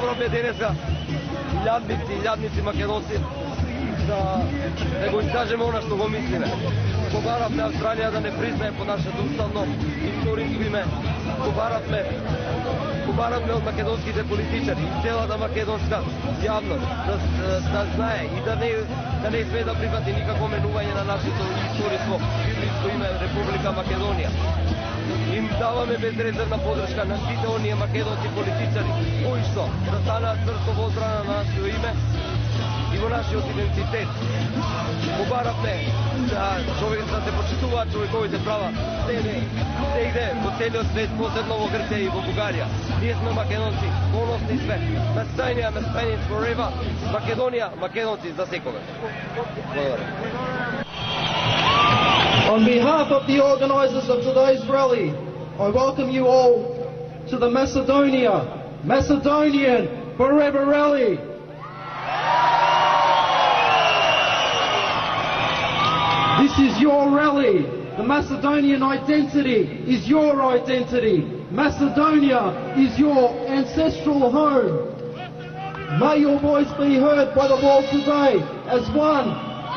збораме денеска илјадници македонци да го изкажеме она што го мислиме. Побаравме Австралија да не признае по нашето уставно историско име. Побаравме од македонските политичари и целата македонска јавност да знае и да не sme да прифати никако менување на нашето историско библиско име Република Македонија. Им даваме безрезервна подршка на сите оние македонски политичари кои што да станат црсто во одбрана на нашето име и во нашиот идентитет. Побаравме да се почитуваат човековите права сејде во целиот свет, посебно во Грција и во Бугарија. Ние сме македонци, поносни сме. Македонија, Macedonians forever. Македонија, македонци за секогаш. Благодарам. On behalf of the organisers of today's rally, I welcome you all to the Macedonian Forever Rally. This is your rally. The Macedonian identity is your identity. Macedonia is your ancestral home. May your voice be heard by the world today as one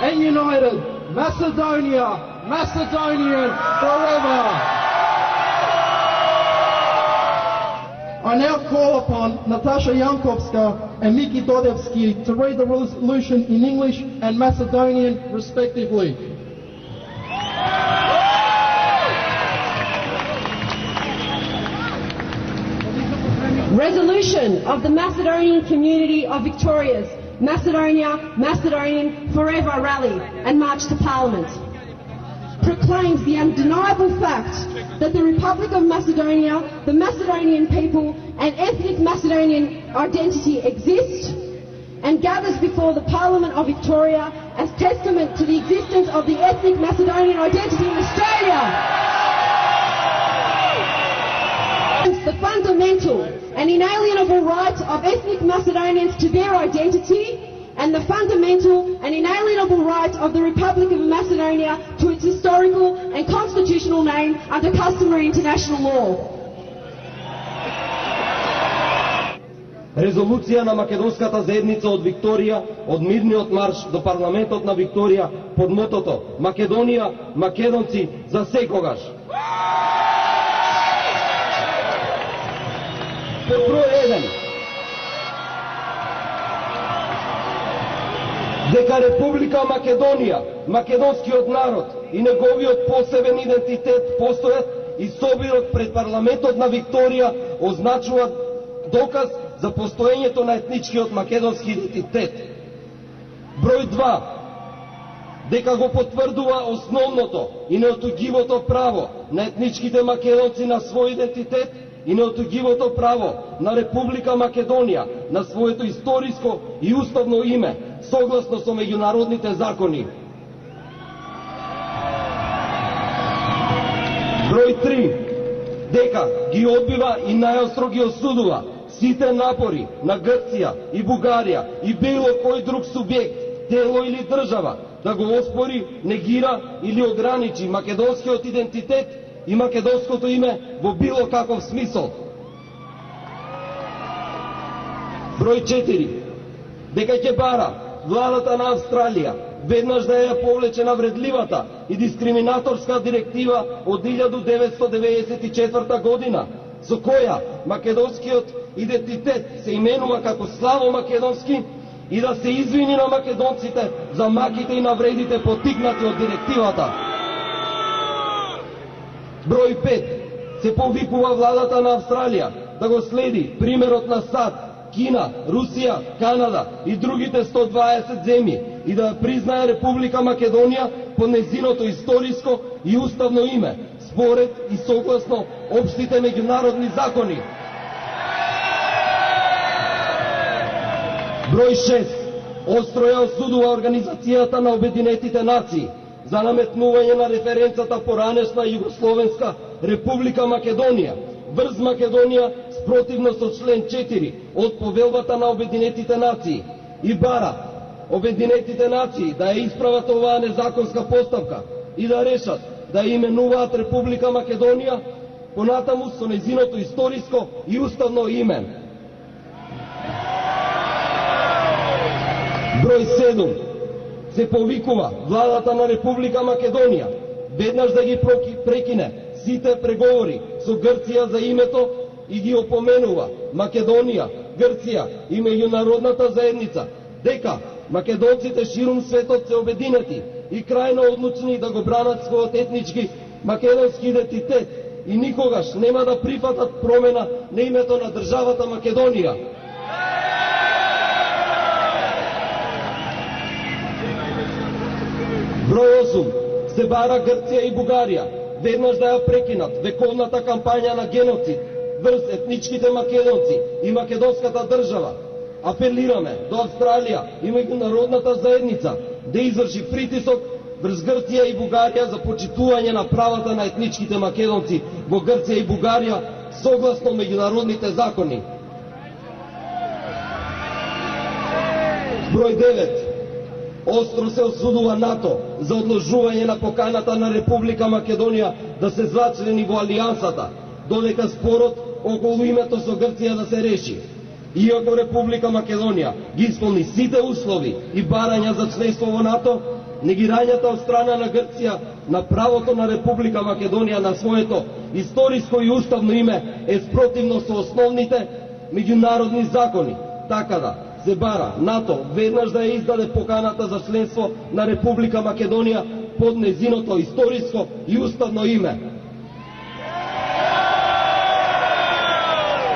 and united. Macedonia, Macedonian forever. I now call upon Natasha Jankovska and Miki Dodevski to read the resolution in English and Macedonian respectively. Resolution of the Macedonian Community of Victoria's Macedonian Forever Rally and March to Parliament proclaims the undeniable fact that the Republic of Macedonia, the Macedonian people and ethnic Macedonian identity exist, and gathers before the Parliament of Victoria as testament to the existence of the ethnic Macedonian identity in Australia. The fundamental and inalienable right of ethnic Macedonians to their identity, and the fundamental and inalienable right of the Republic of Macedonia to its historical and constitutional name under customary international law. Резолуција на македонската заедница од Викторија од мирниот марш до парламентот на Викторија под мотото Македонија, македонци за секогаш. Под број 1. Дека Република Македонија, македонскиот народ и неговиот посебен идентитет постојат и собирот пред парламентот на Викторија означуваат доказ за постоењето на етничкиот македонски идентитет. Број 2. Дека го потврдува основното и неотугивото право на етничките македонци на свој идентитет и неотугивото право на Република Македонија на своето историско и уставно име, согласно со меѓународните закони. Број 3. Дека ги одбива и најостро ги осудува сите напори на Грција и Бугарија и било кој друг субјект, тело или држава да го оспори, негира или ограничи македонскиот идентитет и македонското име во било каков смисол. Број 4. Дека ќе бара владата на Австралија веднаш да ја повлече на вредливата и дискриминаторска директива од 1994 година, со која македонскиот идентитет се именува како славо македонски, и да се извини на македонците за маките и навредите потикнати од директивата. Број 5. Се повикува владата на Австралија да го следи примерот на САД, Кина, Русија, Канада и другите 120 земји и да признае Република Македонија по незиното историско и уставно име, според и согласно општите меѓународни закони. Број 6. Остро ја осудува Организацијата на Обединетите нации за наметнување на референцата поранешна Југословенска Република Македонија врз Македонија спротивно со член 4 од Повелбата на Обединетите нации и бара Обединетите нации да ја исправат оваа незаконска постапка и да решат да именуваат Република Македонија понатаму со незиното историско и уставно име. Број 7. Се повикува владата на Република Македонија веднаш да ги прекине сите преговори со Грција за името и ги опоменува Македонија, Грција и меѓународната заедница дека македонците ширум светот се обединети и крајно одлучни да го бранат својот етнички македонски идентитет и никогаш нема да прифатат промена на името на државата Македонија. Број 8. Се бара Грција и Бугарија веднаш да ја прекинат вековната кампања на геноцид врз етничките македонци и македонската држава. Апелираме до Австралија и меѓународната заедница да изврши притисок врз Грција и Бугарија за почитување на правата на етничките македонци во Грција и Бугарија согласно меѓународните закони. Број 9. Остро се осудува НАТО за одложување на поканата на Република Македонија да се зачлени во алијансата, додека спорот околу името со Грција да се реши. Иако Република Македонија ги исполни сите услови и барања за членство во НАТО, негирањата од страна на Грција на правото на Република Македонија на своето историско и уставно име е спротивно со основните меѓународни закони. Така да се бара НАТО веднаш да ја издаде поканата за членство на Република Македонија под незиното историско и уставно име.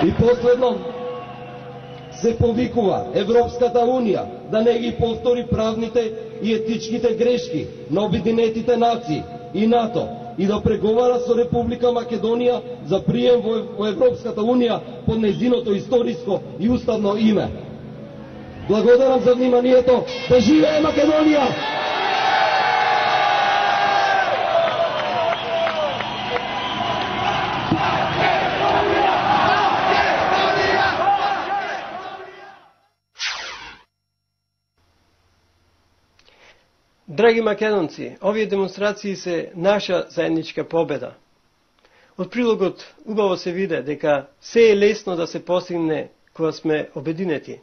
И последно, се повикува Европската Унија да не ги повтори правните и етичките грешки на Обединетите нации и НАТО и да преговара со Република Македонија за прием во Европската Унија под незиното историско и уставно име. Благодарам за вниманието. Да живее Македонија! Драги македонци, овие демонстрации се наша заедничка победа. Од прилогот убаво се виде дека се е лесно да се постигне кога сме обединети.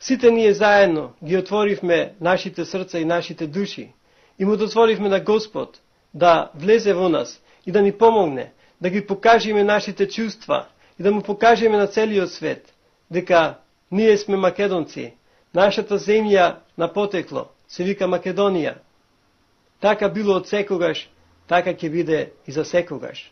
Сите ние заедно ги отворивме нашите срца и нашите души и му дозволивме на Господ да влезе во нас и да ни помогне, да ги покажеме нашите чувства и да му покажеме на целиот свет дека ние сме македонци. Нашата земја на потекло се вика Македонија. Така било од секогаш, така ќе биде и за секогаш.